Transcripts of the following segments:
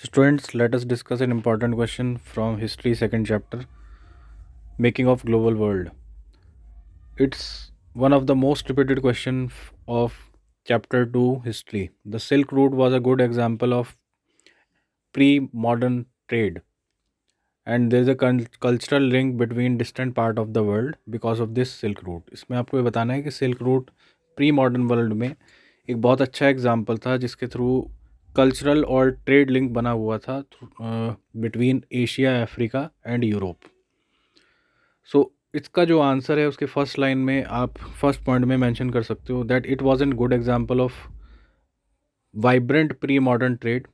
Students, let us discuss an important question from History second chapter, Making of Global World. It's one of the most repeated question of chapter 2 History. The Silk Route was a good example of pre-modern trade, and there is a cultural link between distant part of the world because of this Silk Route. इसमें आपको ये बताना है कि silk route pre modern world में एक बहुत अच्छा एग्जाम्पल था जिसके थ्रू कल्चरल और ट्रेड लिंक बना हुआ था between Asia, Africa and Europe. So इसका जो आंसर है उसके फर्स्ट लाइन में आप फर्स्ट पॉइंट में मेंशन कर सकते हो that it was an good example of vibrant pre modern trade.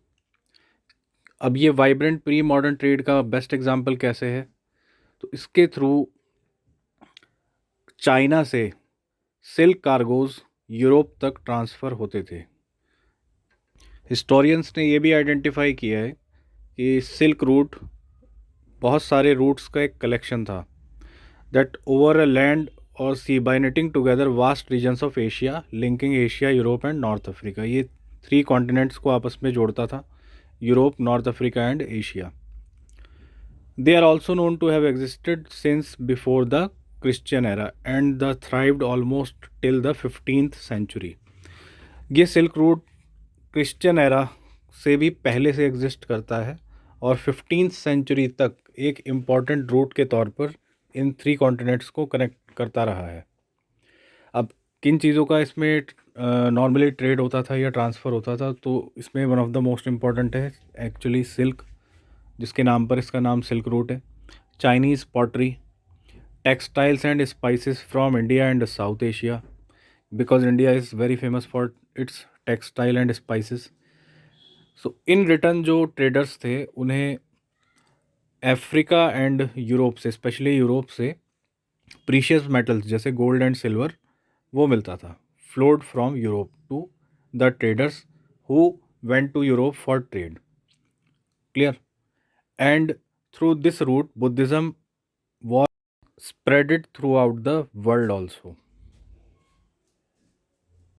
अब ये वाइब्रेंट प्री मॉडर्न ट्रेड का बेस्ट एग्जांपल कैसे है, तो इसके थ्रू चाइना से सिल्क कार्गोज यूरोप तक ट्रांसफ़र होते थे. हिस्टोरियंस ने ये भी आइडेंटिफाई किया है कि सिल्क रूट बहुत सारे रूट्स का एक कलेक्शन था that over a land or sea by knitting together vast regions of Asia, linking Asia, Europe and North Africa. ये थ्री कॉन्टिनेंट्स को आपस में जोड़ता था, Europe, North Africa and Asia. They are also known to have existed since before the Christian era and the thrived almost till the 15th century. ये silk route Christian era से भी पहले से एग्जिस्ट करता है और 15th सेंचुरी तक एक इम्पॉर्टेंट रूट के तौर पर इन थ्री कॉन्टिनेंट्स को कनेक्ट करता रहा है. अब किन चीज़ों का इसमें नॉर्मली ट्रेड होता था या ट्रांसफ़र होता था, तो इसमें one of the most important है एक्चुअली सिल्क, जिसके नाम पर इसका नाम सिल्क रूट है. Chinese pottery, textiles and spices from India and South Asia, because India is very famous for its textile and spices. So in return जो traders थे उन्हें अफ्रीका एंड यूरोप से, स्पेशली यूरोप से precious metals जैसे gold and silver वो मिलता था. Flowed from Europe to the traders who went to Europe for trade. Clear? And through this route Buddhism was spreaded throughout the world also.